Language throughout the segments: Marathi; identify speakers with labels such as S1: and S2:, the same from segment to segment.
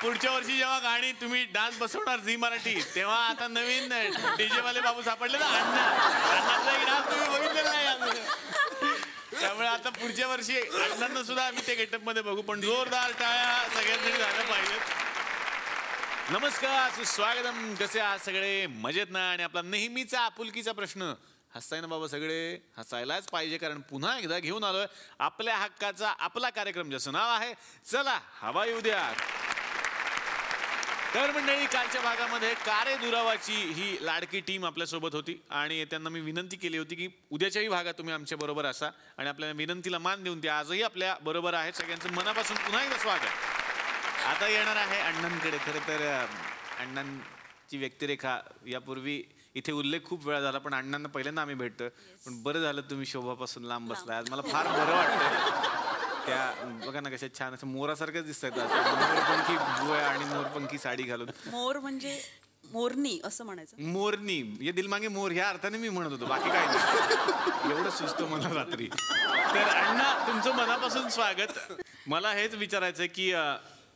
S1: पुढच्या वर्षी जेव्हा गाणी तुम्ही डान्स बसवणार झी मराठी तेव्हा आता नवीन डीजे वाले बाबू सापडले ना अण्णांचा डान्स तुम्ही बघितलेला नाही. त्यामुळे आता पुढच्या वर्षी अण्णांना सुद्धा आम्ही ते गेटअप मध्ये बघू. पण जोरदार टाळ्या सगळ्यांसाठी झालं पाहिजे. नमस्कार, सुस्वागतम. कसे आहात सगळे? मजेत ना? आणि आपला नेहमीचा आपुलकीचा प्रश्न, हसताय ना बाबा सगळे? हसायलाच पाहिजे, कारण पुन्हा एकदा घेऊन आलोय आपल्या हक्काचा आपला कार्यक्रम, ज्याचं नाव आहे चला हवा येऊ द्या. तर मंडळी, कालच्या भागामध्ये कारे दुरावाची ही लाडकी टीम आपल्यासोबत होती आणि त्यांना मी विनंती केली होती की उद्याच्याही भागात तुम्ही आमच्या बरोबर असा आणि आपल्या विनंतीला मान देऊन ते आजही आपल्या बरोबर आहेत. सगळ्यांचं मनापासून पुन्हा एकदा स्वागत. आता येणार आहे अण्णांकडे. खरं तर अण्णांची व्यक्तिरेखा यापूर्वी इथे उल्लेख खूप वेळा झाला, पण अण्णांना पहिल्यांदा आम्ही भेटतोय. पण बरं झालं तुम्ही शोभापासून लांब बसलाय. आज मला फार बरं वाटतं. त्या बघा ना कशा छान असं मोरासारखंच दिसतात. मोरपंखी बुया आणि मोरपंखी साडी घालून.
S2: मोर म्हणजे मोरनी असं म्हणायचं.
S1: मोरनी, ये दिल मागे मोर ह्या अर्थाने मी म्हणत होतो, बाकी काय नाही. एवढं सुचतं मला रात्री. तर अण्णा, तुमचं मनापासून स्वागत. मला हेच विचारायचं की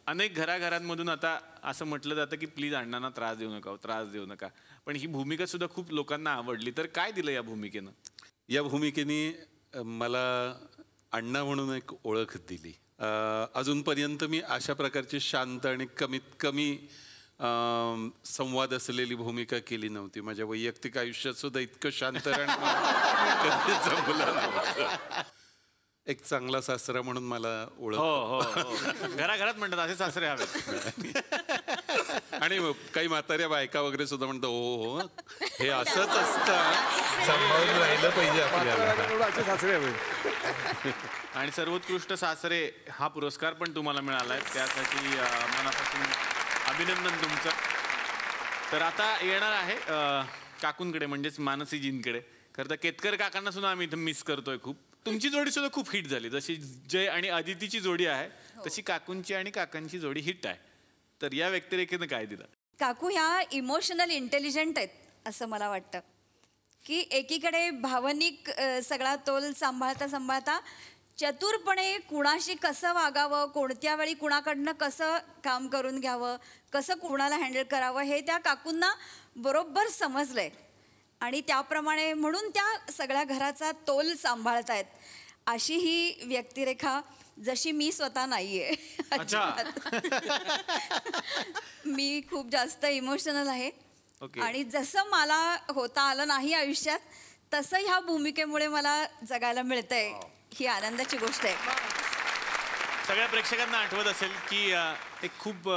S1: अनेक घराघरांमधून आता असं म्हटलं जातं की प्लीज अण्णांना त्रास देऊ नका, त्रास देऊ नका. पण ही भूमिका सुद्धा खूप लोकांना आवडली. तर काय दिलं या भूमिकेनं?
S3: या भूमिकेने मला अण्णा म्हणून एक ओळख दिली. अजूनपर्यंत मी अशा प्रकारची शांत आणि कमीत कमी संवाद असलेली भूमिका केली नव्हती. माझ्या वैयक्तिक आयुष्यात सुद्धा इतकं शांत कधी जमलं नव्हतं. एक चांगला सासरा म्हणून मला ओळख.
S1: हो, घराघरात म्हणतात असे सासरे हवेत.
S3: आणि काही म्हाताऱ्या बायका वगैरे सुद्धा म्हणतात हो हे असंच असतं, सांभाळून राहिलं पाहिजे आपल्याला, असे सासरे हवे.
S1: आणि सर्वोत्कृष्ट सासरे हा पुरस्कार पण तुम्हाला मिळालाय, त्यासाठी मनापासून अभिनंदन तुमचं. तर आता येणार आहे काकूंकडे, म्हणजेच मानसीजींकडे. खरं तर केतकर काकांना सुद्धा आम्ही इथं मिस करतोय खूप. तुमची जोडी सुद्धा खूप हिट झाली. जशी जय आणि अदितीची जोडी आहे तशी काकूंची आणि काकांची जोडी हिट आहे. तर या व्यक्तिरेखेनं काय दिलं?
S4: काकू ह्या इमोशनल इंटेलिजंट आहेत असं मला वाटतं, की एकीकडे भावनिक सगळा तोल सांभाळता सांभाळता चतुरपणे कुणाशी कसं वागावं, कोणत्या वेळी कुणाकडनं कसं काम करून घ्यावं, कसं कुणाला हँडल करावं हे त्या काकूंना बरोबर समजलंय. आणि त्याप्रमाणे म्हणून त्या सगळ्या घराचा तोल सांभाळतायत. अशी ही व्यक्तिरेखा जशी मी स्वतः नाहीये. मी खूप जास्त इमोशनल आहे. आणि जसं मला होता आलं नाही आयुष्यात, तसं ह्या भूमिकेमुळे मला जगायला मिळतंय. ही आनंदाची गोष्ट आहे.
S1: सगळ्या प्रेक्षकांना आठवत असेल की एक खूप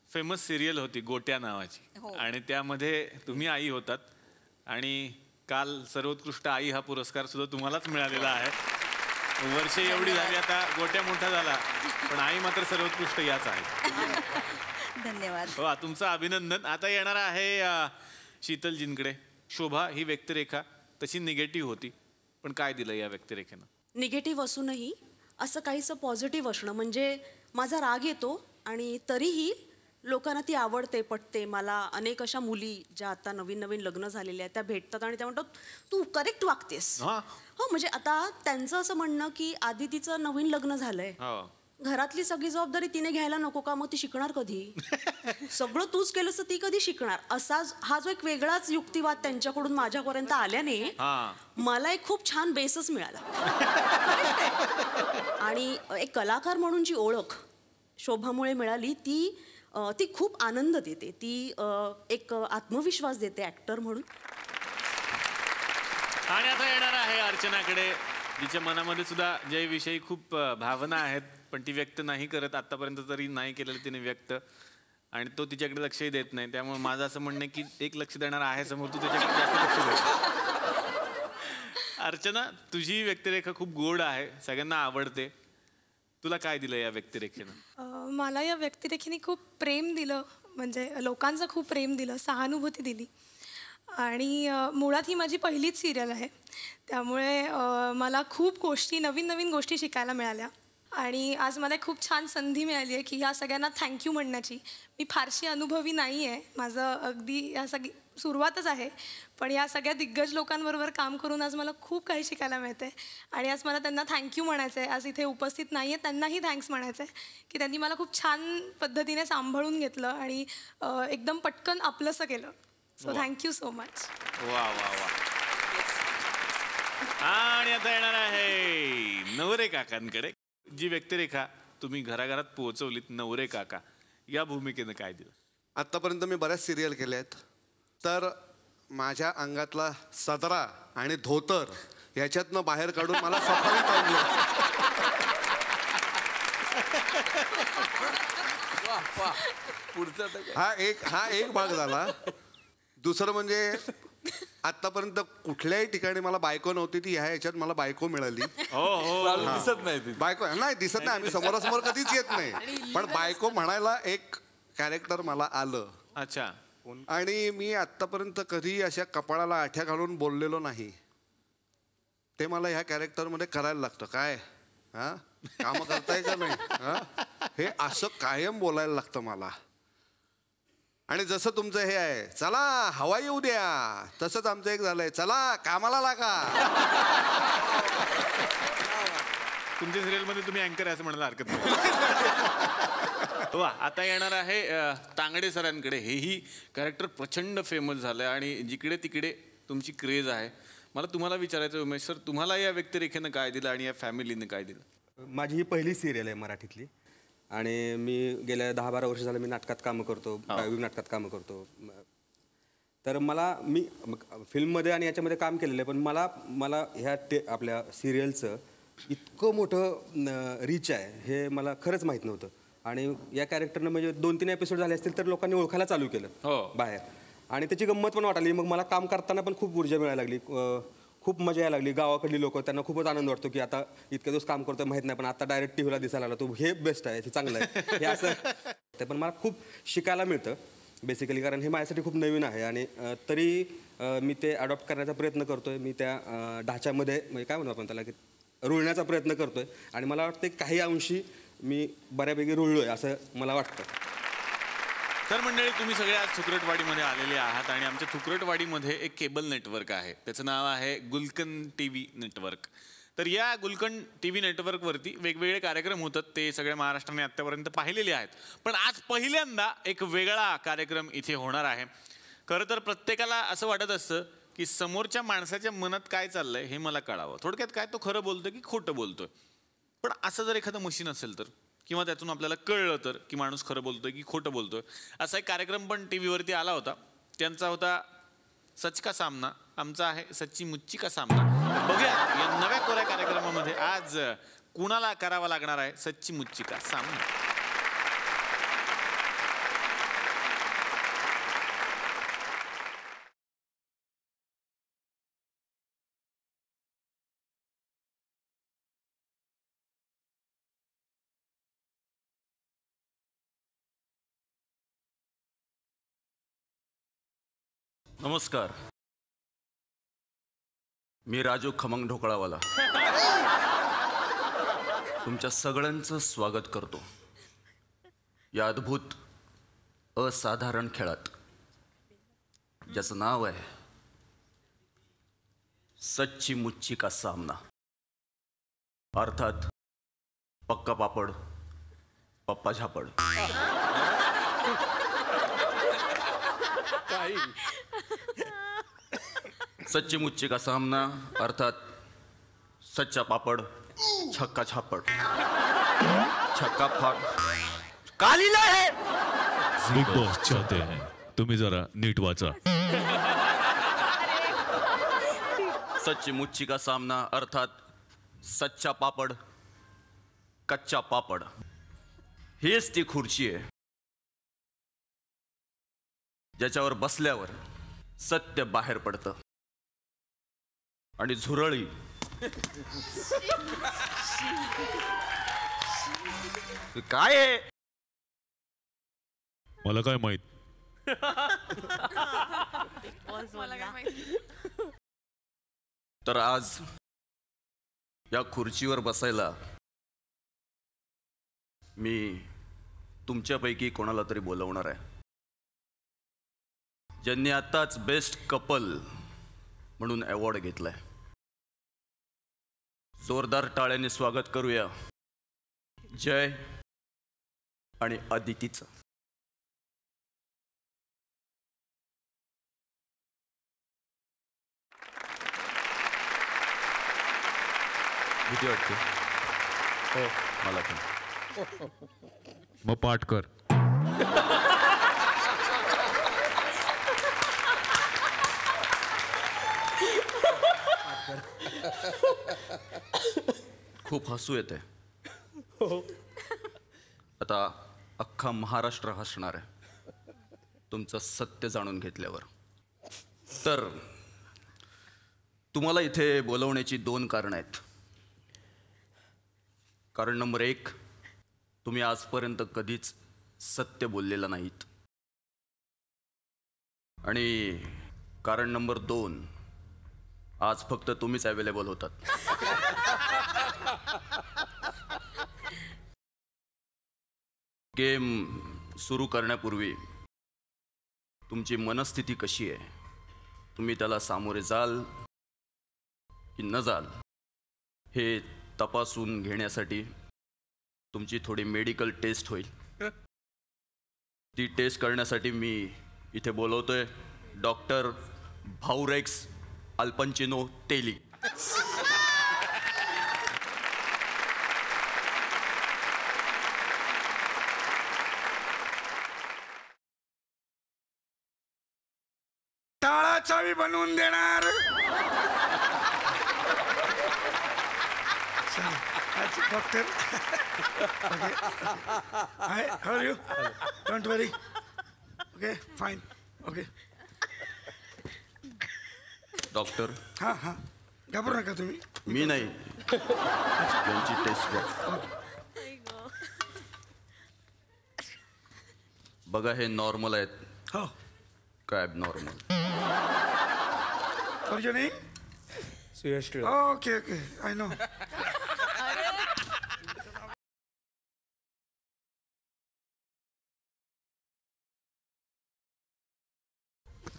S1: फेमस सिरियल होती गोट्या नावाची, आणि त्यामध्ये तुम्ही आई होतात. आणि काल सर्वोत्कृष्ट आई हा पुरस्कार सुद्धा तुम्हालाच मिळालेला आहे. वर्षे एवढी झाली, आता गोट्या मोठा झाला, पण आई मात्र सर्वोत्कृष्ट याच आहे.
S4: धन्यवाद.
S1: हो, तुमचं अभिनंदन. आता येणार आहे शीतलजींकडे. शोभा ही व्यक्तिरेखा तशी निगेटिव्ह होती, पण काय दिलं या व्यक्तिरेखेनं?
S2: निगेटिव्ह असूनही असं काहीसं पॉझिटिव्ह असणं. म्हणजे माझा राग येतो आणि तरीही लोकांना ती आवडते, पटते. मला अनेक अशा मुली ज्या आता नवीन नवीन लग्न झालेल्या आहेत त्या भेटतात आणि त्या म्हणतात तू करेक्ट वागतेस. हो, म्हणजे आता त्यांचं असं म्हणणं की आधी तिचं नवीन लग्न झालंय, घरातली सगळी जबाबदारी तिने घ्यायला नको का? मग ती शिकणार कधी? सगळं तूच केलंस तर ती कधी शिकणार? असा हा जो एक वेगळाच युक्तिवाद त्यांच्याकडून माझ्यापर्यंत आल्याने मला एक खूप छान बेसच मिळाला. आणि एक कलाकार म्हणून जी ओळख शोभामुळे मिळाली ती खूप आनंद देते. ती एक आत्मविश्वास देते ॲक्टर म्हणून.
S1: आणि आता येणार आहे अर्चनाकडे, तिच्या मनामध्ये सुद्धा जयविषयी खूप भावना आहेत, पण ती व्यक्त नाही करत. आतापर्यंत तरी नाही केलेलं तिने व्यक्त, आणि तो तिच्याकडे लक्षही देत नाही. त्यामुळे माझं असं म्हणणं की एक लक्ष देणार आहे समोर, तू त्याच्याकडे जास्त लक्ष दे. अर्चना, तुझी व्यक्तिरेखा खूप गोड आहे, सगळ्यांना आवडते. तुला काय दिलं या व्यक्तिरेखेनं?
S5: मला या व्यक्तिरेखेने खूप प्रेम दिलं, म्हणजे लोकांचं खूप प्रेम दिलं, सहानुभूती दिली. आणि मुळात ही माझी पहिलीच सिरियल आहे, त्यामुळे मला खूप गोष्टी, नवीन नवीन गोष्टी शिकायला मिळाल्या. आणि आज मला एक खूप छान संधी मिळाली आहे की ह्या सगळ्यांना थँक्यू म्हणण्याची. मी फारशी अनुभवी नाही आहे, माझं अगदी या सगळी सुरुवातच आहे, पण या सगळ्या दिग्गज लोकांबरोबर काम करून आज मला खूप काही शिकायला मिळते आणि आज मला त्यांना थँक्यू म्हणायचं आहे. आज इथे उपस्थित नाही आहे त्यांनाही थँक्स म्हणायचं आहे की त्यांनी मला खूप छान पद्धतीने सांभाळून घेतलं आणि एकदम पटकन आपलंसं केलं. So thank you so much.
S1: वा वा वा. आणि आता येणार आहे नवरे काकांकडे. जी व्यक्तिरेखा तुम्ही घराघरात पोहोचवलीत, नवरे काका, या भूमिकेनं काय दिलं?
S6: आत्तापर्यंत मी बऱ्याच सिरियल केल्या आहेत, तर माझ्या अंगातला सदरा आणि धोतर ह्याच्यातनं बाहेर काढून मला सफाईत आणलं. हा एक भाग झाला. दुसरं म्हणजे आतापर्यंत कुठल्याही ठिकाणी मला बायको नव्हती, ती ह्या ह्याच्यात मला बायको मिळाली.
S3: दिसत नाही ती.
S6: बायको नाही दिसत नाही, आम्ही समोरासमोर कधीच येत नाही, पण बायको म्हणायला एक कॅरेक्टर मला आलं.
S1: अच्छा.
S6: आणि मी आत्तापर्यंत कधी अशा कपाळाला आठ्या घालून बोललेलो नाही. ते मला ह्या कॅरेक्टरमध्ये करायला लागतं. काय हा काम करताय का नाही, हा हे असं कायम बोलायला लागतं मला. आणि जसं तुमचं हे आहे, चला हवा येऊ द्या, तसंच आमचं एक झालंय, चला कामाला लागा.
S1: तुमच्या सिरियलमध्ये तुम्ही अँकर असं म्हणायला हरकत नाही. वा. आता येणार आहे तांगडे सरांकडे. हेही कॅरेक्टर प्रचंड फेमस झालं आणि जिकडे तिकडे तुमची क्रेज आहे. मला तुम्हाला विचारायचं उमेश सर, तुम्हाला या व्यक्तिरेखेनं काय दिलं आणि या फॅमिलीनं काय दिलं?
S7: माझी ही पहिली सिरियल आहे मराठीतली आणि मी गेल्या 10-12 वर्ष झालं मी नाटकात कामं करतो, प्रायोगिक नाटकात कामं करतो. तर मी फिल्ममध्ये आणि याच्यामध्ये काम केलेलं आहे, पण मला ह्या आपल्या सिरियलचं इतकं मोठं रीच आहे हे मला खरंच माहीत नव्हतं. आणि या कॅरेक्टरनं म्हणजे 2-3 एपिसोड झाले असतील तर लोकांनी ओळखायला चालू केलं बाहेर, आणि त्याची गंमत पण वाटाली. मग मला काम करताना पण खूप ऊर्जा मिळायला लागली, खूप मजा यायला लागली. गावाकडली लोक, त्यांना खूपच आनंद वाटतो की आता इतके दिवस काम करतो माहीत नाही, पण आता डायरेक्ट टीव्हीला दिसायला लागला, तो हे बेस्ट आहे, हे चांगलं आहे, हे असं. ते पण मला खूप शिकायला मिळतं बेसिकली, कारण हे माझ्यासाठी खूप नवीन आहे. आणि तरी मी ते अडॉप्ट करण्याचा प्रयत्न करतोय. मी त्या ढाच्यामध्ये म्हणजे काय म्हणू आपण त्याला, की रुळण्याचा प्रयत्न करतोय. आणि मला वाटतं काही अंशी मी बऱ्यापैकी रुळलोय असं मला वाटतं.
S1: तर मंडळी, तुम्ही सगळे आज थुकरटवाडीमध्ये आलेले आहात आणि आमच्या थुकरटवाडीमध्ये एक केबल नेटवर्क आहे, त्याचं नाव आहे गुलकन TV नेटवर्क. तर या गुलकन TV नेटवर्कवरती वेगवेगळे कार्यक्रम होतात, ते सगळ्या महाराष्ट्राने आत्तापर्यंत पाहिलेले आहेत. पण आज पहिल्यांदा एक वेगळा कार्यक्रम इथे होणार आहे. खरं तर प्रत्येकाला असं वाटत असतं की समोरच्या माणसाच्या मनात काय चाललंय हे मला कळावं. थोडक्यात काय, तो खरं बोलतोय की खोटं बोलतोय. पण असं जर एखादं मशीन असेल तर, किंवा त्यातून आपल्याला कळलं तर की माणूस खरं बोलतोय की खोटं बोलतोय, असा एक कार्यक्रम पण टीव्हीवरती आला होता. त्यांचा होता सच का सामना, आमचा आहे सच्ची मुच्ची का सामना. बघूया या नव्या कोऱ्या कार्यक्रमामध्ये आज कुणाला करावा लागणार आहे सच्ची मुच्ची का सामना.
S8: नमस्कार, मी राजू खमंग ढोकळावाला तुमच्या सगळ्यांचं स्वागत करतो या अद्भुत असाधारण खेळात, ज्याचं नाव आहे सच्ची मुच्ची का सामना. अर्थात पक्का पापड पप्पा झापड. सच्ची मुच्ची का सामना अर्थात सच्चा पापड छक्का छापड. छक्का फाड का लिहिलं आहे?
S9: बिग बॉस चाहते हैं, तुम्ही जरा नीट वाचा.
S8: सच्ची मुच्ची का सामना अर्थात सच्चा पापड कच्चा पापड. हीच ती खुर्ची आहे ज्याच्यावर बसल्यावर सत्य बाहेर पडतं आणि झुरळी काय आहे
S9: मला काय माहित.
S8: तर आज या खुर्चीवर बसायला मी तुमच्यापैकी कोणाला तरी बोलवणार आहे ज्यांनी आताच बेस्ट कपल म्हणून अवॉर्ड घेतलाय. जोरदार टाळ्यांनी स्वागत करूया जय आणि अदितीचं. भीती वाटते हो मला पण.
S9: मग पाठ कर.
S8: खूप हसू येते. आता अख्खा महाराष्ट्र हसणार आहे तुमचं सत्य जाणून घेतल्यावर. तर तुम्हाला इथे बोलवण्याची 2 कारणं आहेत. कारण नंबर 1, तुम्ही आजपर्यंत कधीच सत्य बोललेलं नाहीत. आणि कारण नंबर 2, आज फक्त तुम्हीच अवेलेबल होतात. गेम सुरू करण्यापूर्वी तुमची मनस्थिती कशी आहे, तुम्ही त्याला सामोरे जाल की न जाल हे तपासून घेण्यासाठी तुमची थोडी मेडिकल टेस्ट होईल. ती टेस्ट करण्यासाठी मी इथे बोलवतोय डॉक्टर भाऊरेक्स अल्पंचिनो टेली.
S10: टाळा चावी बनवून देणार. Doctor high, how are you? Don't worry. Okay fine. Okay
S8: doctor.
S10: हां हां, घाबरू नका तुम्ही.
S8: मी नाही, यांची टेस्ट घ्या. बघा हे नॉर्मल आहेत
S10: हो
S8: काय abnormal.
S10: For your name? Okay okay, I know.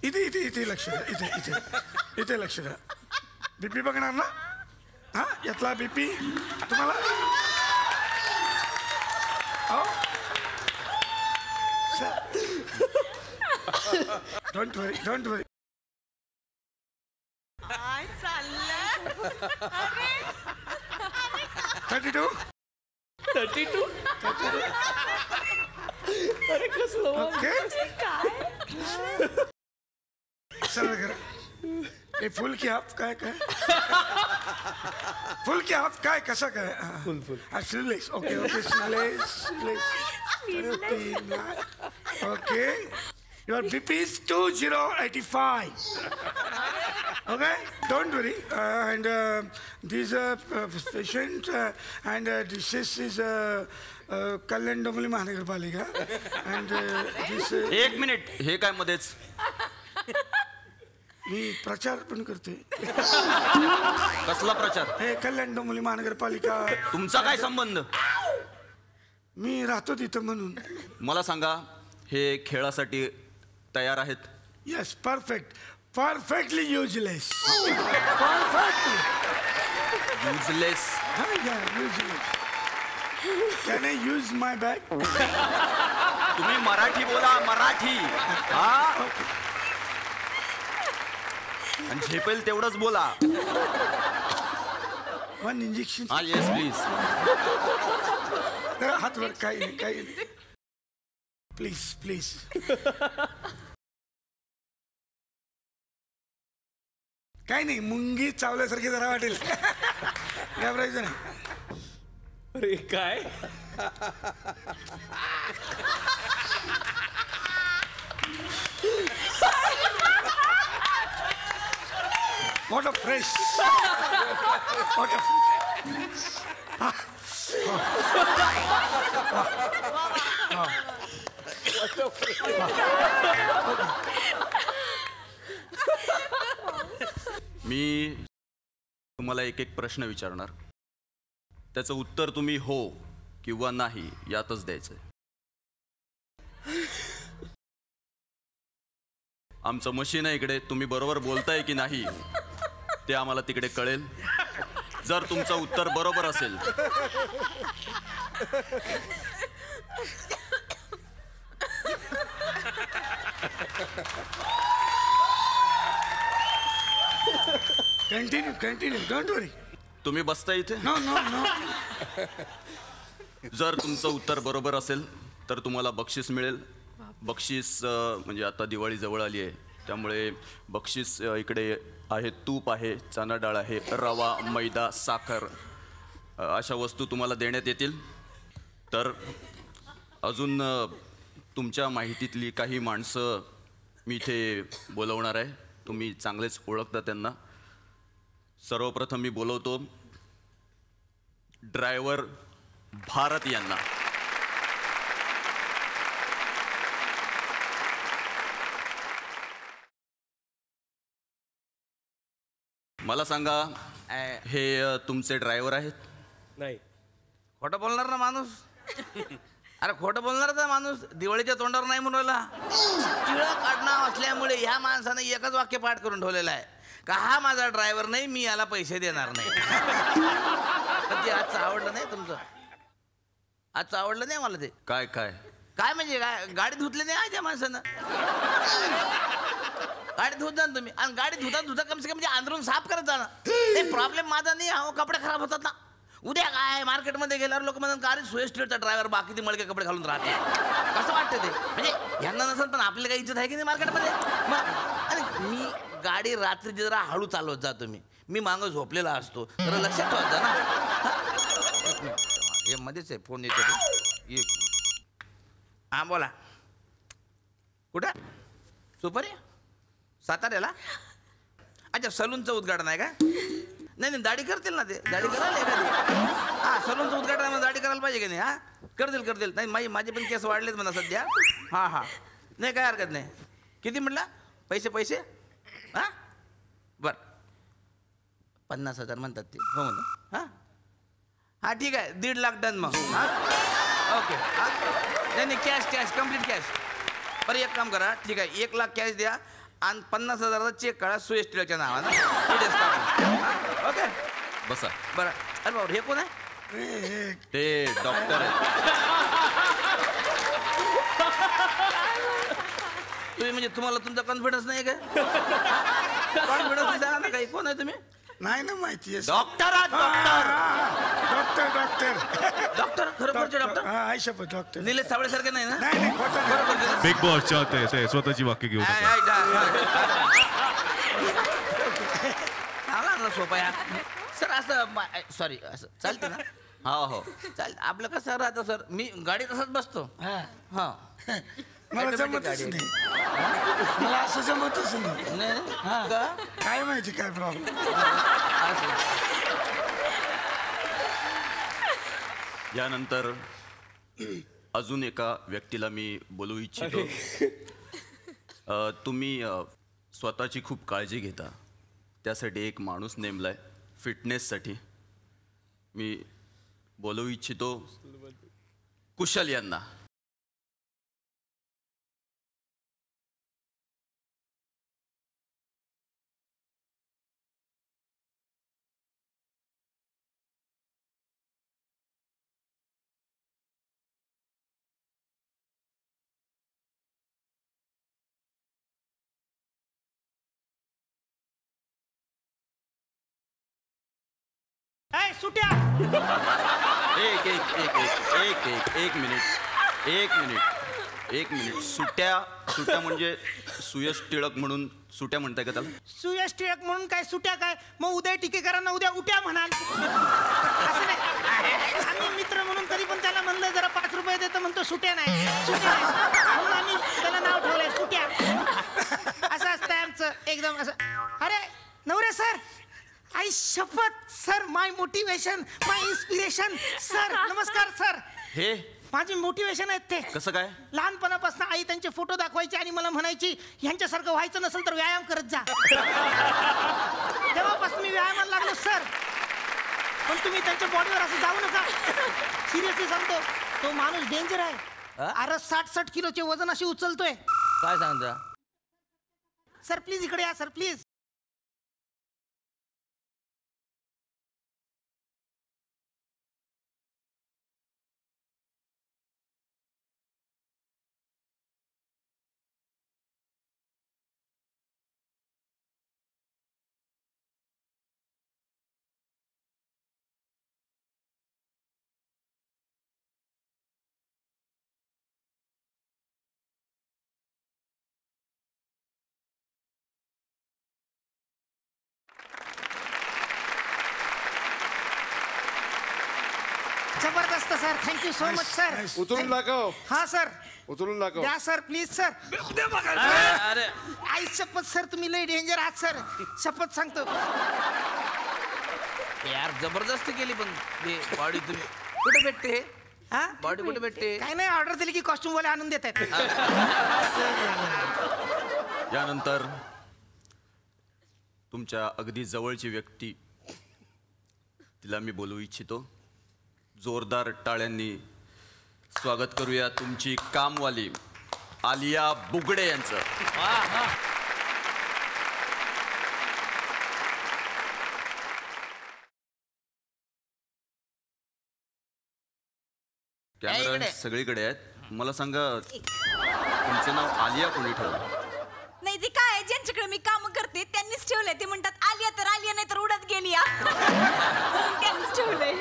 S10: इथे इथे इथे लक्ष द्या. इथे इथे इथे लक्ष द्या. बीपी बघणार ना? हा, यातला बीपी तुम्हाला डोंट वरी, डोंट वरी.
S2: काय चाललंय?
S10: 32.
S11: 32. अरे कसलं
S10: ओके चला करा. हे फुल की हाफ काय काय? फुल की हाफ काय कसं काय? फुल फुल. Sleeveless. Okay okay sleeveless. Okay your BP is 2085. Okay, don't worry. And this patient and this is Kalyan Domboli Mahanagarpalika. And this.
S8: 1 minute, हे काय मध्येच?
S10: मी प्रचार पण करते.
S8: कसला प्रचार?
S10: हे कल्याण डोंबिवली महानगरपालिका.
S8: तुमचा काय संबंध?
S10: मी राहतो तिथं म्हणून.
S8: मला सांगा, हे खेळासाठी तयार आहेत?
S10: Yes, perfect. Perfectly useless. Perfectly.
S8: Useless.
S10: Yeah, useless. Can I use my bag?
S8: तुम्ही मराठी बोला, मराठी. हा? आणि झेपेल तेवढंच बोला.
S10: One injection.
S8: हा, येस प्लीज.
S10: हातवर काही नाही, काही नाही. Please please. काही नाही, मुंगी चावल्यासारखी जरा वाटेल. घाबरायचं नाही.
S11: अरे काय?
S10: What a fresh. What a fresh.
S8: मी तुम्हाला एक एक प्रश्न विचारणार, त्याचं उत्तर तुम्ही हो किंवा नाही यातच द्यायचंय. आमचं मशीन आहे इकडे, तुम्ही बरोबर बोलताय की नाही ते आम्हाला तिकडे कळेल. जर तुमचं उत्तर बरोबर असेल
S10: कंटिन्यू डोंट वरी.
S8: तुम्ही बसता इथे.
S10: No no no.
S8: जर तुमचं उत्तर बरोबर असेल तर तुम्हाला बक्षीस मिळेल. बक्षीस म्हणजे आता दिवाळी जवळ आली आहे त्यामुळे बक्षीस इकडे आहे. तूप आहे, चणा डाळ आहे, रवा, मैदा, साखर अशा वस्तू तुम्हाला देण्यात येतील. तर अजून तुमच्या माहितीतली काही माणसं मी इथे बोलवणार आहे. तुम्ही चांगलेच ओळखता त्यांना. सर्वप्रथम मी बोलवतो ड्रायव्हर भारत यांना. मला सांगा, हे तुमचे ड्रायव्हर आहेत?
S12: नाही.
S13: खोटं बोलणार ना माणूस. अरे खोटं बोलणारचा माणूस दिवाळीच्या तोंडावर नाही म्हणून टिळक आडनाव असल्यामुळे ह्या माणसाने एकच वाक्य पाठ करून ठेवलेलं आहे का हा माझा ड्रायव्हर नाही, मी याला पैसे देणार नाही. पण ते आजचं आवडलं नाही तुमचं. आजचं आवडलं नाही मला ते.
S8: काय काय
S13: काय म्हणजे काय गाडी धुतली नाही आज या माणसानं. गाडी धुत जा तुम्ही आणि गाडी धुता कम से कम म्हणजे अंदरून साफ करत जाणं. ते प्रॉब्लेम माझा नाही. अहो कपडे खराब होतात ना. उद्या काय मार्केटमध्ये गेल्यावर लोक म्हणतात का अरे सुएस्ट्रीटचा ड्रायव्हर बाकी ते मळके कपडे घालून राहते. कसं वाटतं ते म्हणजे यांना नसेल पण आपली काही इज्जत आहे की नाही मार्केटमध्ये. मग आणि मी गाडी रात्रीची जरा हळू चालवत जातो. मी मागं झोपलेला असतो जरा लक्षात ठेवत जा ना. हे मध्येच आहे फोन येतो. हां बोला. कुठं सुपारी साताऱ्याला? अच्छा सलूनचं उद्घाटन आहे का? नाही दाढी करतील ना ते. दाढी करायला एखादी. हां सलूनचं उद्घाटन दाढी करायला पाहिजे की नाही. हां करतील. नाही माझे पण केस वाढलेत म्हणा सध्या. हां नाही काय हरकत नाही. किती म्हटलं पैसे? हां बरं 50,000 म्हणतात ते. हो म्हणून हां ठीक आहे 1.5 लाख डन मग. हां ओके. नाही कॅश कम्प्लीट कॅश. बरं एक काम करा ठीक आहे 1 लाख कॅश द्या आणि 50,000चा चेक काढा सुएस्ट्रीटच्या नावानं. ओके
S8: बसा.
S13: बरं अरे बाबा हे कोण आहे?
S8: ते डॉक्टर आहेत.
S13: तुम्ही म्हणजे तुम्हाला तुमचा कॉन्फिडन्स नाही का? कॉन्फिडन्स नाही सांगा ना काही. कोण आहे तुम्ही?
S10: नाही ना माहिती.
S13: Doctor खरोखरचे doctor.
S10: आई शपथ डॉक्टर.
S13: निलेश साबळे सारखे नाही ना?
S10: नाही खोटं.
S9: बिग बॉस चाहते स्वतःची वाक्य घेऊन
S13: सोपा या सर. असं सॉरी असं चालतं ना? हो चाल. आपलं कसं राहतं सर मी गाडी तसंच बसतो. हां
S10: मला जमतच नाही. मला असं जमतच नाही. काय माहिती काय प्रॉब्लेम.
S8: यानंतर अजून एका व्यक्तीला मी बोलू इच्छितो. तुम्ही स्वतःची खूप काळजी घेता त्यासाठी एक माणूस नेमलाय फिटनेससाठी. मी बोलू इच्छितो कुशल यांना.
S14: सुट्या.
S8: एक मिनिट. सुट्या म्हणजे सुयश टिळक म्हणून सुट्या म्हणताय का त्याला?
S14: सुयश टिळक म्हणून काय सुट्या काय? मग उद्या टिकेकरांना उद्या उट्या म्हणाल. असं नाही. आम्ही मित्र म्हणून तरी पण त्याला म्हणलं जरा 5 रुपये देतो म्हणतो सुट्या नाही. म्हणून आम्ही त्याला नाव ठेवलंय सुट्या. असं असतंय आमचं एकदम असं. अरे नवरे सर आई शपथ सर माय मोटिवेशन माय इन्स्पिरेशन सर. नमस्कार सर.
S8: हे
S14: माझी मोटिवेशन आहेत ते.
S8: कसं काय?
S14: लहानपणापासून आई त्यांचे फोटो दाखवायची आणि मला म्हणायची ह्यांच्यासारखं व्हायचं नसेल तर व्यायाम करत जा. तेव्हापासून मी व्यायामाला लागलो सर. पण तुम्ही त्यांच्या बॉडीवर असं जाऊ नका. सिरियसली सांगतो, तो माणूस डेंजर आहे. अरे 60-60 किलोचे वजन अशी उचलतोय.
S13: काय सांगता?
S14: सर प्लीज इकडे या सर प्लीज. जबरदस्त sir, thank you so much sir.
S6: उचलून दाखव.
S14: हा सर,
S6: उचलून दाखव.
S14: द्या सर प्लीज सर.
S13: अरे
S14: आई शपथ सर, तुम्ही लई डेंजर आहात सर, शपथ सांगतो.
S13: यार जबरदस्ती केली पण बॉडी तुम्ही कुठे भेटते?
S14: हा
S13: बॉडी कुठे भेटते?
S14: काय नाही, ऑर्डर दिली की कॉस्ट्युम वाले आणून देत आहेत.
S8: यानंतर तुमच्या अगदी जवळची व्यक्ती, तिला मी बोलू इच्छितो. जोरदार टाळ्यांनी स्वागत करूया तुमची कामवाली आलिया बुगडे यांचं. कॅमेरा सगळीकडे आहेत. मला सांगा, तुमचं नाव आलिया कोणी ठेवलं?
S4: नाही ते काय, ज्यांच्याकडे मी काम करते त्यांनीच ठेवलंय. ते म्हणतात आलिया तर आलिया, नाही तर उडत गेली. त्यांनीच ठेवलंय.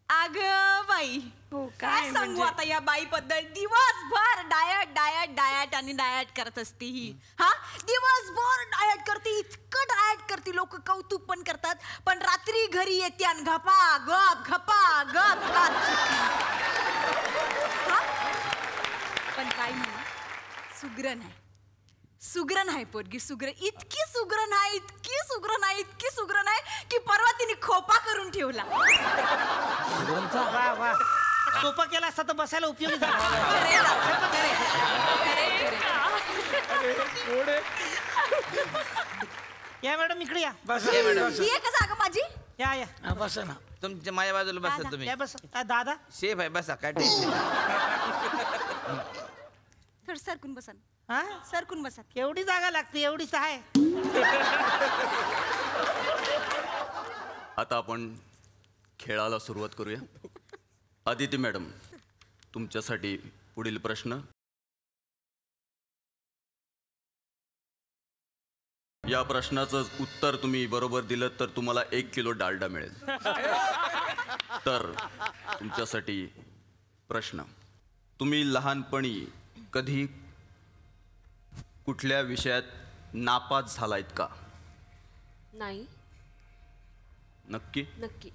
S4: अग बाई, काय सांगू आता या बाई बद्दल. दिवसभर डायट डायट डायट आणि डायट करत असते ही. हा, दिवसभर डायट करते, इतकं डायट करते, लोक कौतुक पण करतात. पण रात्री घरी येते आणि घपा गप खात सुटते. पण काय म्हणा, सुग्रण आहे, सुग्रण आहे पोरगी, सुग्रण. इतकी सुग्रण आहे, इतकी सुग्रण आहे, इतकी सुग्रण आहे की परवा तिने खोपा करून ठेवला.
S14: वा वा, सोपा केला असता तर बसायला उपयोगी झाला. या मॅडम इकडे या.
S4: ही आहे का जागा माझी?
S14: या या
S10: बसा ना.
S13: तुमच्या माझ्या बाजूला बसा तुम्ही.
S14: या बस. दादा
S13: शेफ आहे, बसा. काय टेन्शन.
S4: थोडं सरकून बसा.
S14: हा,
S4: सरकून बसा.
S14: एवढी जागा लागते, एवढीच आहे.
S8: आता आपण खेळाला सुरुवात करूया. आदिती मॅडम, तुमच्यासाठी पुढील प्रश्न. या प्रश्नाचं उत्तर तुम्ही बरोबर दिलं तर तुम्हाला 1 किलो डालडा मिळेल. तर तुमच्यासाठी प्रश्न, तुम्ही लहानपणी कधी कुठल्या विषयात नापास झालायत का?
S2: नाही.
S8: नक्की?
S2: नक्की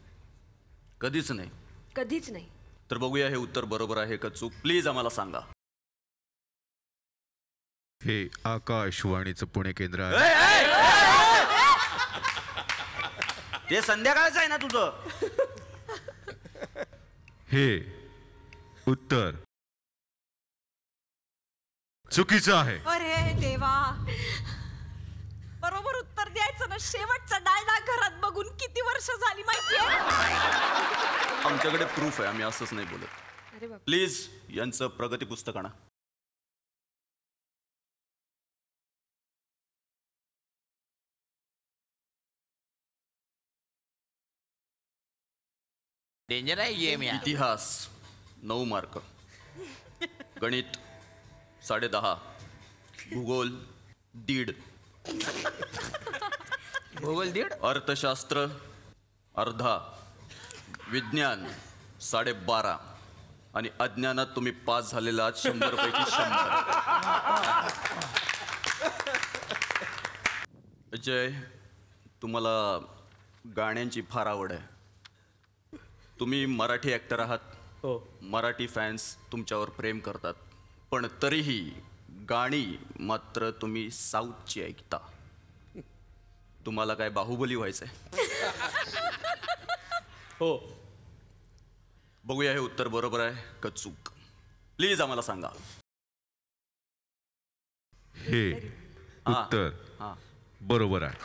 S8: कधीच नाही?
S2: कधीच नाही.
S8: तर बघूया हे उत्तर बरोबर आहे का चूक. प्लीज आम्हाला सांगा.
S9: हे आकाशवाणीचं पुणे केंद्र आहे.
S13: ते संध्याकाळचं आहे ना तुझं.
S9: हे उत्तर चुकीचं आहे.
S4: अरे देवा, बरोबर उत्तर द्यायचं ना. शेवटचा डाळडा घरात बघून किती वर्ष झाली माहितीये?
S8: आमच्याकडे प्रूफ आहे, आम्ही असंच नाही बोलत.
S2: अरे बाप.
S8: प्लीज यांचं प्रगती पुस्तक आणा.
S13: डेंजर आहे गेम.
S8: इतिहास 9 मार्क, गणित 10.5, भूगोल 1.5,
S13: भूगोल 1.5,
S8: अर्थशास्त्र अर्धा, विज्ञान 12.5 आणि अज्ञानात तुम्ही पास झालेला 100 पैकी 100. अजय, तुम्हाला गाण्यांची फार आवड आहे. तुम्ही मराठी ॲक्टर आहात.
S11: हो.
S8: मराठी फॅन्स तुमच्यावर प्रेम करतात, पण तरीही गाणी मात्र तुम्ही साऊथची ऐकता. तुम्हाला काय बाहुबली व्हायचंय?
S11: हो.
S8: बघूया हे उत्तर बरोबर आहे का चूक. प्लीज आम्हाला सांगा.
S9: हे उत्तर बरोबर आहे.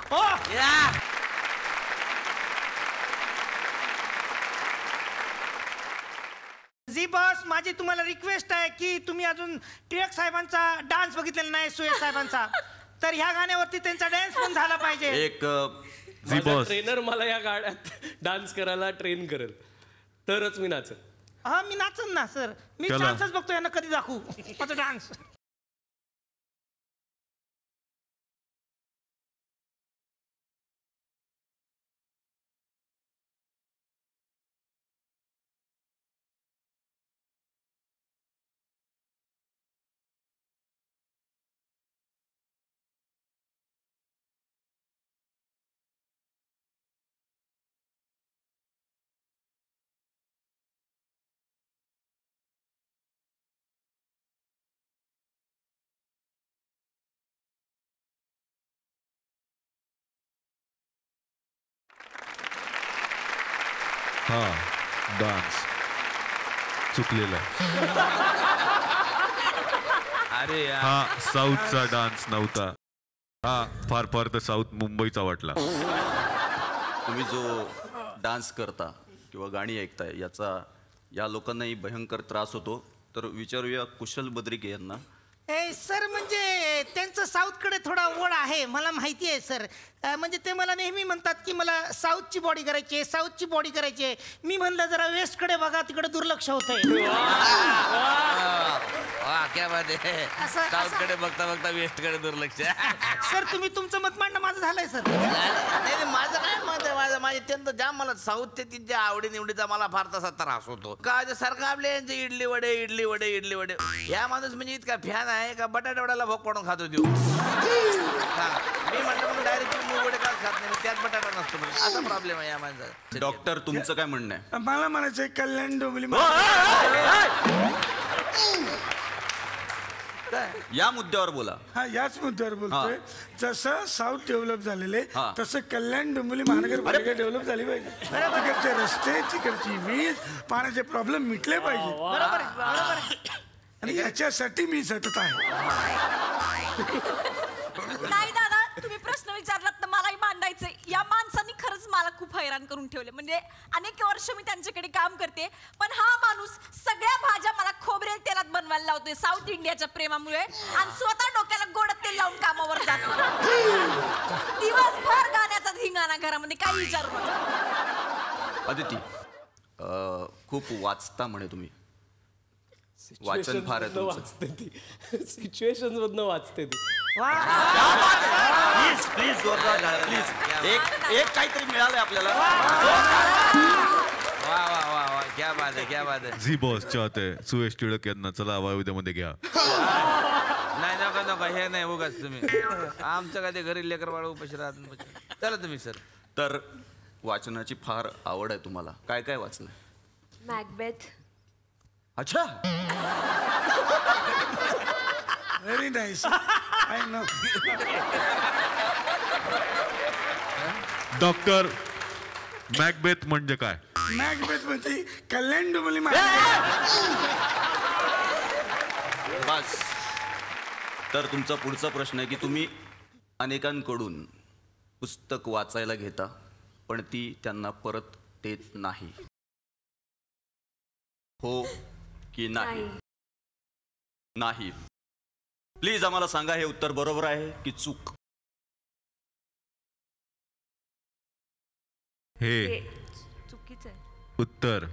S14: झी बॉस, माझी तुम्हाला रिक्वेस्ट आहे की तुम्ही अजून टिळक साहेबांचा डान्स बघितलेला नाही, सुयश साहेबांचा, तर ह्या गाण्यावरती त्यांचा डान्स पण झाला पाहिजे.
S8: एक
S11: ट्रेनर मला या गाण्यात डान्स करायला ट्रेन करेल तरच मी नाचेन.
S14: हा मी नाचन ना सर, मी
S9: चला.
S14: चान्सच बघतो यांना कधी दाखवू माझा डान्स.
S9: हा डान्स चुकलेला.
S13: अरे यार.
S9: हा साऊथचा डान्स नव्हता. हा फार फार तर साऊथ मुंबईचा वाटला.
S8: तुम्ही जो डान्स करता किंवा गाणी ऐकताय याचा या लोकांनाही भयंकर त्रास होतो. तर विचारूया कुशल बद्रिके यांना.
S14: सर म्हणजे त्यांचं साऊथकडे थोडा ओढ आहे, मला माहिती आहे सर. म्हणजे ते मला नेहमी म्हणतात की मला साऊथची बॉडी करायची आहे, साऊथची बॉडी करायची आहे. मी म्हणलं जरा वेस्टकडे बघा, तिकडे दुर्लक्ष होतंय.
S13: क्या बात आहे. साऊथकडे बघता बघता वेस्टकडे दुर्लक्ष.
S14: सर तुम्ही तुमचं मत मांडणं माझं झालंय सर.
S13: नाही माझं काय मत आहे, माझे अत्यंत जाम मला साऊथ ते ज्या आवडी निवडीचा मला फार तसा त्रास होतो. का सारखं आपले यांचे इडली वडे इडली वडे इडली वडे. या माणूस म्हणजे इतका फॅन आहे का बटाटा वड्याला भोग पडून खातो देऊ. मी म्हटलं म्हणून डायरेक्ट मूग वडे का खात नाही, त्यात बटाटा नसतो. असा प्रॉब्लेम आहे या माणसाचा.
S8: डॉक्टर तुमचं काय म्हणणं आहे?
S10: मला म्हणायचं कल्याण डोंबिवली
S8: या मुद्द्यावर बोला.
S10: हा याच मुद्द्यावर बोलतोय. जसं साऊथ डेव्हलप झालेले तसं कल्याण डोंबिवली महानगरपालिका डेव्हलप झाली पाहिजे. तिकडचे रस्ते, तिकडची वीज, पाण्याचे प्रॉब्लेम मिटले पाहिजे.
S14: बरोबर.
S10: आणि याच्यासाठी मी झटत आहे.
S12: नाही दादा, तुम्ही प्रश्न विचारलात तर मलाही मांडायचंय. या माणसांनी खरंच मला खूप हैराण करून ठेवले. म्हणजे अनेक वर्ष मी त्यांच्याकडे काम करते, पण हा माणूस सगळ्या भाज्या मला खोबरेल तेलात बनवायला लावतोय साऊथ इंडियाच्या प्रेमामुळे, आणि स्वतः डोक्याला गोड तेल लावून कामावर जातो. दिवसभर गाण्याचा धिंगाणा घरामध्ये, काही विचारू नका.
S8: अदिती खूप वाचता म्हणे तुम्ही. वाचन फार आहे
S11: वाचते ती, सिच्युएशन मधनं वाचते ती.
S8: प्लीज प्लीज प्लीज एक काहीतरी मिळालंय आपल्याला.
S13: वा वा वा वा, क्या बात आहे, क्या बात आहे.
S9: झी बॉस चाहते सुयश टिळक यांना चला वायुद्यामध्ये घ्या.
S13: नाही नका नका, हे नाही उगाच तुम्ही. आमचं काय ते घरी लेकर बाळ उपाशी राहत. चला तुम्ही सर.
S8: तर वाचनाची फार आवड आहे तुम्हाला. काय काय वाचलंय?
S12: मॅकबेथ.
S8: अच्छा.
S10: Very nice. I know.
S9: Doctor Macbeth म्हणजे काय?
S10: मॅकबेथ म्हणजे कल्याण डोंबिवली
S8: बस. तर तुमचा पुढचा प्रश्न आहे की तुम्ही अनेकांकडून पुस्तक वाचायला घेता पण ती त्यांना परत देत नाही, हो की नाही? नाही. प्लीज आम्हाला सांगा हे उत्तर बरोबर आहे की चूक?
S9: हे
S12: चुकीचं आहे.
S9: उत्तर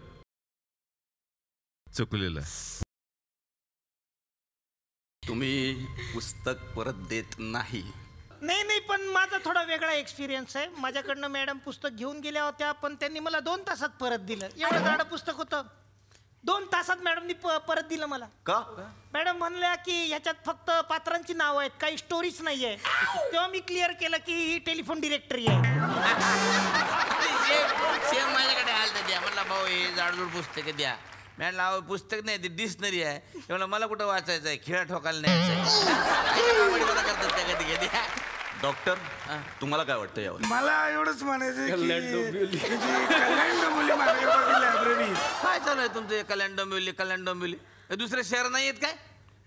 S9: चुकलेलं आहे.
S8: तुम्ही पुस्तक परत देत नाही.
S14: नाही पण माझा थोडा वेगळा एक्सपिरियन्स आहे. माझ्याकडनं मॅडम पुस्तक घेऊन गेल्या होत्या, पण त्यांनी मला 2 तासात परत दिलं. एवढं जाडं पुस्तक होतं. 2 तासात मॅडमनी परत दिलं मला.
S8: का?
S14: मॅडम म्हणल्या की ह्याच्यात फक्त पात्रांची नावं आहेत, काही स्टोरीज नाहीये. तेव्हा मी क्लिअर केलं की ही टेलिफोन डिरेक्टरी आहे.
S13: सेम माझ्याकडे आलं द्या. म्हणला भाऊ हे जाडजूड पुस्तक द्या. मॅडम पुस्तक नाही, ती डिक्शनरी आहे. म्हणलं मला कुठं वाचायचं आहे, खेळ ठोकायला न्यायचं आहे.
S8: डॉक्टर तुम्हाला काय वाटतं यावर?
S10: मला एवढंच म्हणायचं कल्याण डोंबिवली लायब्ररी.
S13: काय चालू आहे तुमचं? कल्याण डोंबिवली दुसरे शहर नाही आहेत काय?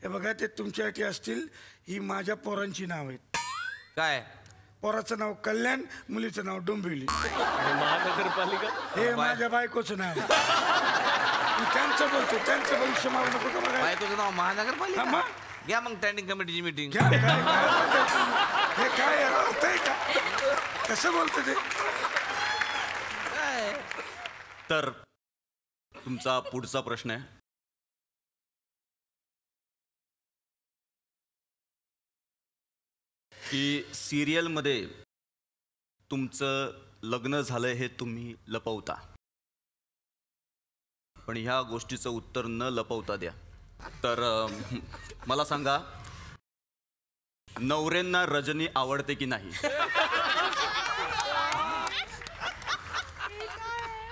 S10: हे बघा ते तुमच्यासाठी असतील. ही माझ्या पोरांची नाव आहेत.
S13: काय?
S10: पोराचं नाव कल्याण, मुलीचं नाव डोंबिवली.
S11: महानगरपालिका
S10: हे माझ्या बायकोचं नाव. मी त्यांचं बोलतो, त्यांचं भविष्य मारू नको का बघा.
S13: बायकोचं नाव महानगरपालिका.
S10: हा,
S13: घ्या मग स्टँडिंग कमिटीची मीटिंग.
S10: हे काय अर्थ आहे का? कसं बोलतो ते?
S8: तर तुमचा पुढचा प्रश्न आहे, की सिरियलमध्ये तुमचं लग्न झालंय हे तुम्ही लपवता, पण ह्या गोष्टीचं उत्तर न लपवता द्या. तर मला सांगा, नवऱ्यांना रजनी आवडते की नाही?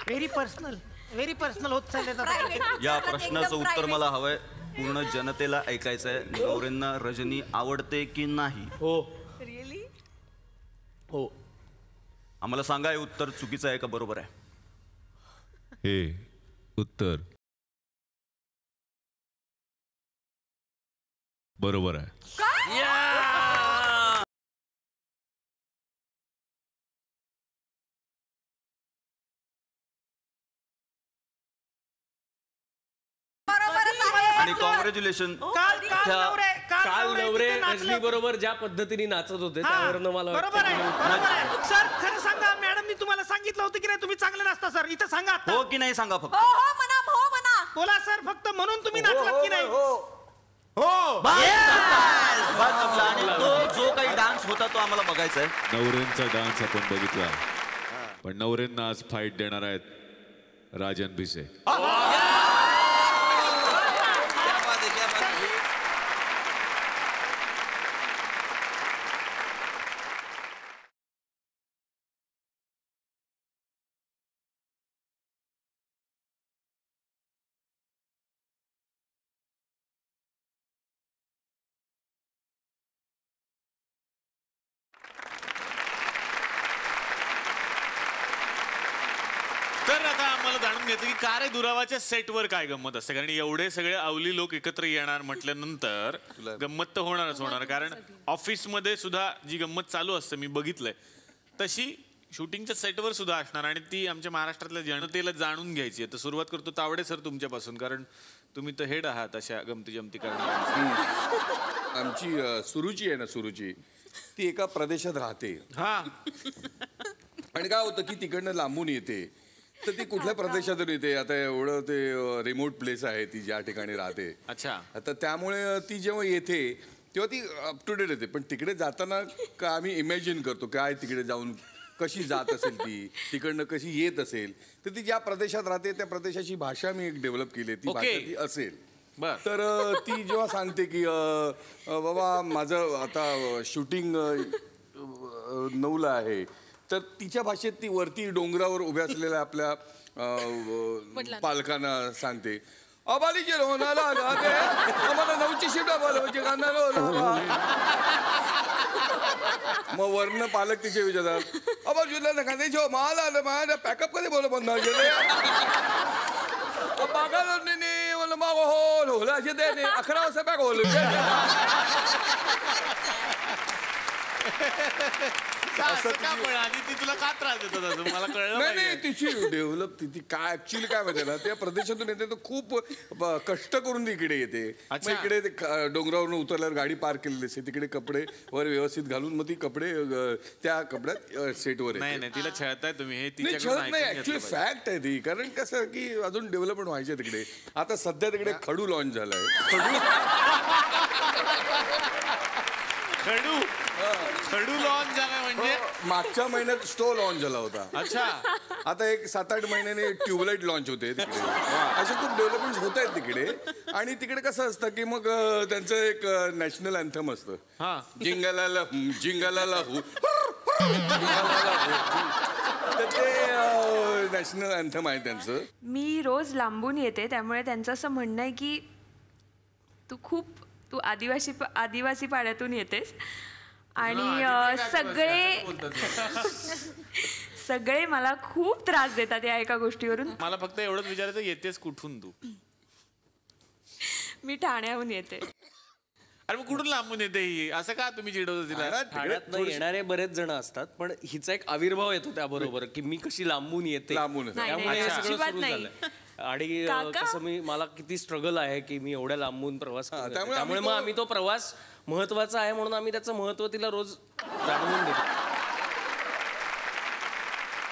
S14: व्हेरी पर्सनल होत चालले.
S8: या प्रश्नाचं उत्तर मला हवंय, पूर्ण जनतेला ऐकायचं आहे. नवऱ्यांना रजनी आवडते की नाही?
S11: हो.
S12: रिअली?
S11: हो.
S8: आम्हाला सांगा, हे उत्तर चुकीचं आहे का बरोबर आहे?
S9: हे उत्तर बरोबर आहे. आणि कॉंग्रॅच्युलेशन.
S11: काल नवरे रजनी बरोबर ज्या पद्धतीने नाचत होते त्यावरनं मला
S14: बरोबर आहे. सर खरं सांगा, मॅडम मी तुम्हाला सांगितलं होतं की नाही तुम्ही चांगले नाचता सर. इथं सांगा
S8: हो की नाही सांगा फक्त.
S12: हो म्हणा.
S14: बोला सर, फक्त म्हणून तुम्ही नाचलात की नाही?
S8: आणि तो जो काही डान्स होता तो आम्हाला बघायचा आहे.
S9: नवरेंचा डान्स आपण बघितला, पण नवरेंना आज फाईट देणार आहेत राजन भिसे.
S1: तर आता आम्हाला जाणून घ्यायचं की का रे दुरावाच्या सेटवर काय गंमत असते, कारण एवढे सगळे अवली लोक एकत्र येणार म्हटल्यानंतर गंमत तर होणारच होणार. कारण ऑफिसमध्ये सुद्धा जी गंमत चालू असते मी बघितलंय, तशी शूटिंगच्या सेटवर सुद्धा असणार, आणि ती आमच्या महाराष्ट्रातल्या जनतेला जाणून घ्यायची आहे. तर सुरुवात करतो तावडे सर तुमच्यापासून, कारण तुम्ही तर हेड आहात अशा गमती जमती करणार.
S3: आमची सुरुची आहे ना, सुरुची ती एका प्रदेशात राहते.
S1: हा.
S3: आणि काय होतं की तिकडनं लांबून येते, तर ती कुठल्या प्रदेशातून येते. आता एवढं ते रिमोट प्लेस आहे ती ज्या ठिकाणी राहते.
S1: अच्छा.
S3: आता त्यामुळे ती जेव्हा येते तेव्हा ती अप टू डेट येते, पण तिकडे जाताना का आम्ही इमॅजिन करतो काय तिकडे जाऊन कशी जात असेल, ती तिकडनं कशी येत असेल. तर ती ज्या प्रदेशात राहते त्या प्रदेशाची भाषा मी एक डेव्हलप केली, ती भाषा ती असेल. तर ती जेव्हा सांगते की बाबा माझं आता शूटिंग 9ला आहे, तर तिच्या भाषेत ती वरती डोंगरावर उभ्या असलेल्या आपल्या पालकांना सांगते, अबालीचे लोणाला आम्हाला 9ची शिफ्ट म्हणजे मग वर्ण पालक तिचे विचारतात, अबाल जुला खांद्याची मला माझ्या पॅकअप कधी बोल बंद गेले मला माग होल असे ते 11 वाजता पॅक होल.
S1: तुला का त्रास देतो मला कळलं
S3: नाही. तिची डेव्हलप ती काय ऍक्च्युली काय माहिती ना, त्या प्रदेशातून येते तर खूप कष्ट करून इकडे येते. मग इकडे डोंगरावरून उतरल्यावर गाडी पार्क केलेली असते, तिकडे कपडे वर व्यवस्थित घालून मग ती कपडे त्या कपड्यात सेटवर.
S1: नाही तिला छळताय तुम्ही, हे
S3: छळत नाही, ऍक्च्युली फॅक्ट आहे ती. कारण कसं की अजून डेव्हलपमेंट व्हायचे तिकडे. आता सध्या तिकडे खडू लॉन्च झालाय.
S1: खडू लॉन्च झाला म्हणजे
S3: मागच्या महिन्यात स्टो लॉन्च झाला होता.
S1: अच्छा.
S3: आता एक 7-8 महिन्याने ट्यूबलाईट लॉन्च होते तिकडे. असे खूप डेव्हलपमेंट होत आहेत तिकडे. आणि तिकडे कसं असतं की मग त्यांचं एक नॅशनल अँथम असतं, जिंगलाला जिंगलाला हू. तर ते नॅशनल अँथम आहे त्यांचं.
S15: मी रोज लांबून येते, त्यामुळे त्यांचं असं म्हणणं आहे की तू आदिवासी पाड्यातून येतेस आणि सगळे मला खूप त्रास देतात या एका गोष्टीवरून.
S1: मला फक्त एवढंच विचारायचं, येतेस कुठून तू?
S15: मी ठाण्याहून येते.
S1: अरे मग कुठून लांबून येते ही? असं का तुम्ही चिडवत तिला?
S11: ठाण्यात येणारे बरेच जण असतात, पण हिचा एक आविर्भाव येतो त्याबरोबर की मी कशी लांबून येते.
S15: नाही, अजिबात नाही.
S11: आणि कसं मला किती स्ट्रगल आहे की मी एवढ्या लांबून प्रवास करतो. त्यामुळे मग आम्ही तो प्रवास महत्वाचा आहे म्हणून आम्ही त्याचं महत्व तिला रोज जाणवून देतो.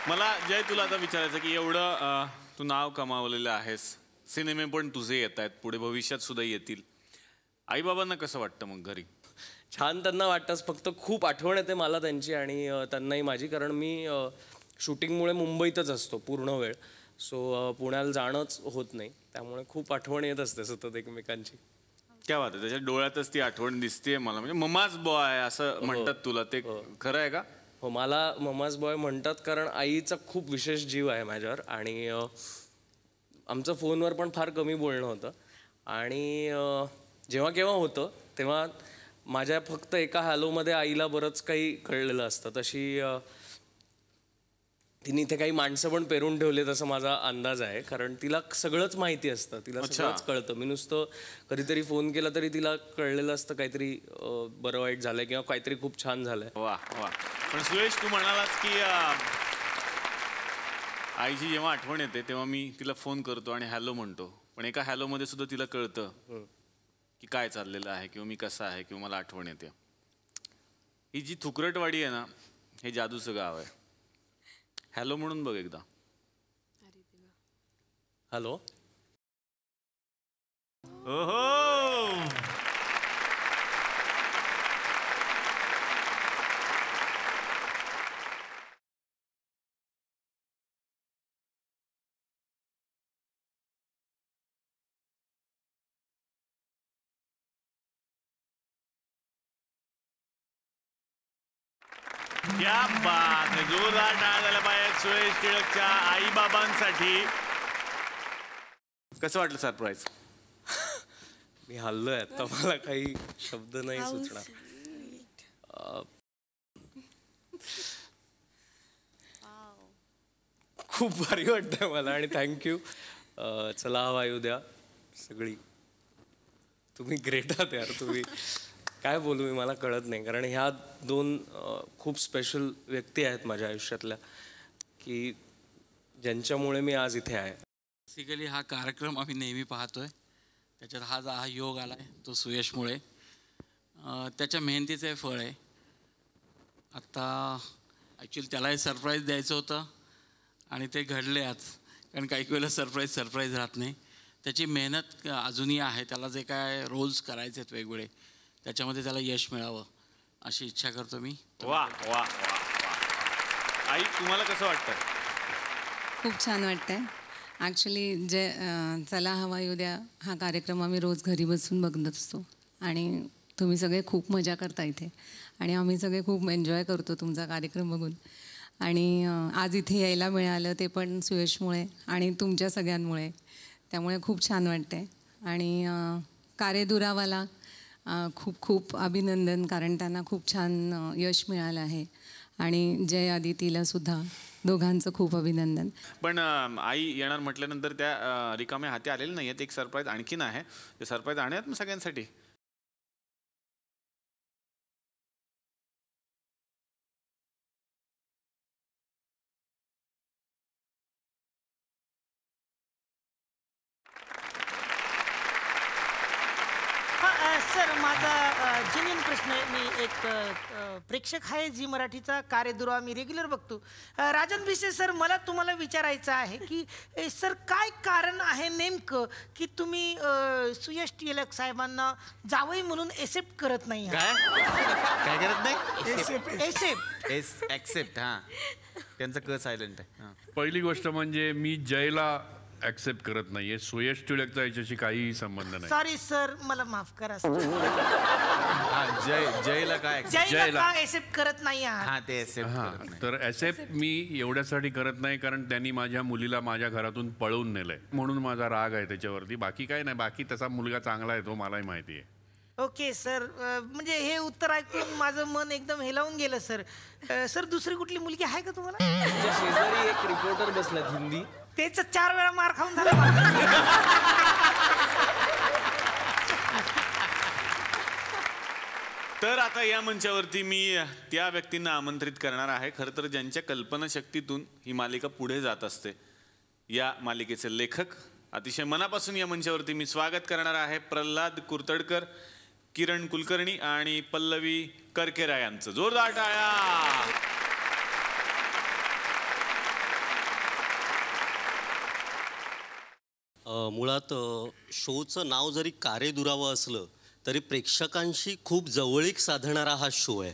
S1: मला जय तुला आता विचारायचं की एवढं तू नाव कमावलेलं आहेस, सिनेमे पण तुझे येत आहेत, पुढे भविष्यात सुद्धा येतील. आईबाबांना कसं वाटतं मग घरी?
S11: छान त्यांना वाटतंच, फक्त खूप आठवण येते मला त्यांची आणि त्यांनाही माझी, कारण मी शूटिंगमुळे मुंबईतच असतो पूर्ण वेळ. सो पुण्याला जाणंच होत नाही, त्यामुळे खूप आठवण येत असते सतत एकमेकांची.
S1: क्या बात आहे, त्याच्या डोळ्यातच ती आठवण दिसते मला. म्हणजे ममाज बॉय असं म्हणतात तुला, ते खरं आहे का?
S11: हो, मला ममाज बॉय म्हणतात कारण आईचा खूप विशेष जीव आहे माझ्यावर आणि आमचं फोनवर पण फार कमी बोलणं होतं आणि जेव्हा केव्हा होतं तेव्हा माझ्या फक्त एका हॅलोमध्ये आईला बरंच काही कळलेलं असतं. तशी तिने इथे काही माणसं पण पेरून ठेवलेत असं माझा अंदाज आहे, कारण तिला सगळंच माहिती असतं, तिला सगळंच कळतं. मी नुसतं कधीतरी फोन केला तरी तिला कळलेलं असतं काहीतरी बरं वाईट झालंय किंवा काहीतरी खूप छान झालंय.
S1: वा वा. पण सुयश, तू म्हणालास की आईची जेव्हा आठवण येते तेव्हा मी तिला फोन करतो आणि हॅलो म्हणतो, पण एका हॅलोमध्ये सुद्धा तिला कळतं की काय चाललेलं आहे किंवा मी कसा आहे किंवा मला आठवण येते. ही जी थुकरटवाडी आहे ना, हे जादूचं गाव आहे. हॅलो म्हणून बघ एकदा.
S11: हॅलो.
S1: ओहो, क्या बात आहे. जोरदार टाळ्या झाल्या पाहिजेत सुयश टिळकच्या आईबाबांसाठी. कसं वाटलं सरप्राईज?
S11: मी हल्लोय आता, मला काही शब्द नाही सुचणार. खूप भारी वाटतंय मला आणि थँक्यू. चला हवा येऊ द्या सगळी. तुम्ही ग्रेट आहात यार. तुम्ही काय बोलू मी, मला कळत नाही, कारण ह्या दोन खूप स्पेशल व्यक्ती आहेत माझ्या आयुष्यातल्या की ज्यांच्यामुळे मी आज इथे आहे.
S16: बेसिकली हा कार्यक्रम आम्ही नेहमी पाहतोय, त्याच्यात हा योग आला आहे तो सुयशमुळे. त्याच्या मेहनतीचं हे फळ आहे. आत्ता ॲक्च्युली त्यालाही सरप्राईज द्यायचं होतं आणि ते घडले आज, कारण काही वेळेला सरप्राईज राहत नाही. त्याची मेहनत अजूनही आहे. त्याला जे काय रोल्स करायचे आहेत वेगवेगळे, त्याच्यामध्ये त्याला यश मिळावं अशी इच्छा करतो मी.
S1: वा वा वा. आई, तुम्हाला कसं वाटतं?
S17: खूप छान वाटतंय ॲक्च्युली. चला हवा येऊ द्या हा कार्यक्रम आम्ही रोज घरी बसून बघत असतो आणि तुम्ही सगळे खूप मजा करता इथे आणि आम्ही सगळे खूप एन्जॉय करतो तुमचा कार्यक्रम बघून. आणि आज इथे यायला मिळालं ते पण सुयशमुळे आणि तुमच्या सगळ्यांमुळे, त्यामुळे खूप छान वाटतंय. आणि कारे दुरावाला खूप खूप अभिनंदन, कारण त्यांना खूप छान यश मिळालं आहे. आणि जय आदितीला सुद्धा, दोघांचं खूप अभिनंदन.
S1: पण आई येणार म्हटल्यानंतर त्या रिकाम्या हाती आलेले नाही आहेत. एक सरप्राईज आणखीन आहे, ते सरप्राईज आणूयात मग सगळ्यांसाठी.
S14: सर, माझा जेन्युइन प्रश्न आहे. मी एक प्रेक्षक आहे झी मराठीचा. कार्यदुरावा मी रेग्युलर बघतो. राजन भिसे सर, मला तुम्हाला विचारायचं आहे की सर काय कारण आहे नेमकं की तुम्ही सुयश टिळक साहेबांना जावई म्हणून एक्सेप्ट करत नाही?
S1: काय करत नाही?
S14: एक्सेप्ट.
S1: हां, त्यांचं क सायलेंट आहे.
S18: पहिली गोष्ट म्हणजे मी जयला ऍक्सेप्ट करत नाहीये. सुयश टिळकचा याच्याशी काहीही संबंध नाही.
S14: सॉरी सर, मला माफ करा.
S1: जयला काय
S14: एक्सेप्ट करत नाही आहात?
S18: तर ऍक्सेप्ट मी एवढ्यासाठी करत नाही कारण त्यांनी माझ्या मुलीला माझ्या घरातून पळवून नेलंय, म्हणून माझा राग आहे त्याच्यावरती. बाकी काय नाही. बाकी तसा मुलगा चांगला आहे, तो मलाही माहिती आहे.
S14: ओके सर, म्हणजे हे उत्तर ऐकून माझं मन एकदम हेलावून गेलं सर. सर, दुसरी कुठली मुलगी आहे का तुम्हाला?
S11: शेजारी एक रिपोर्टर बसलात हिंदी,
S14: तेच 4 वेळा मार खाऊन झाला.
S1: तर आता या मंचावरती मी त्या व्यक्तींना आमंत्रित करणार आहे, खरं तर ज्यांच्या कल्पनाशक्तीतून ही मालिका पुढे जात असते. या मालिकेचे लेखक अतिशय मनापासून या मंचावरती मी स्वागत करणार आहे प्रल्हाद कुर्तडकर, किरण कुलकर्णी आणि पल्लवी करकेरा यांचं. जोरदार टाळ्या.
S19: मुळात शोचं नाव जरी कारेदुरावं असलं तरी प्रेक्षकांशी खूप जवळीक साधणारा हा शो आहे.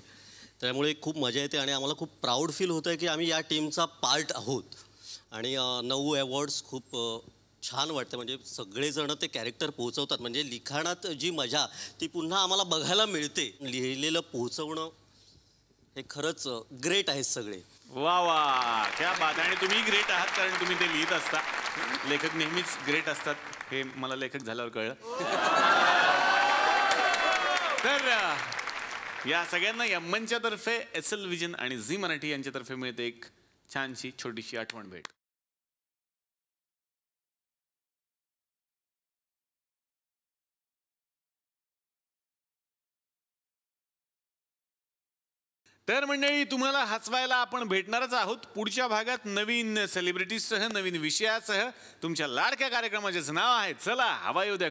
S19: त्यामुळे खूप मजा येते आणि आम्हाला खूप प्राऊड फील होतं आहे की आम्ही या टीमचा पार्ट आहोत. आणि 9 अवॉर्ड्स खूप छान वाटतं. म्हणजे सगळेजण ते कॅरेक्टर पोहोचवतात. म्हणजे लिखाणात जी मजा ती पुन्हा आम्हाला बघायला मिळते. लिहिलेलं पोहोचवणं हे खरंच ग्रेट आहेत सगळे.
S1: वा वा, क्या बात. आणि तुम्ही ग्रेट आहात कारण तुम्ही ते लिहित असता. लेखक नेहमीच ग्रेट असतात हे मला लेखक झाल्यावर कळलं. तर या सगळ्यांना या मंचातर्फे SL विजन आणि झी मराठी यांच्यातर्फे मिळते एक छानशी छोटीशी आठवण भेट. तर मंडळी, तुम्हाला हसवायला आपण भेटणारच आहोत पुढच्या भागात नवीन सेलिब्रिटीजसह, नवीन विषयासह. तुमच्या लाडक्या कार्यक्रमाचेच नाव आहे चला हवा येऊ द्या.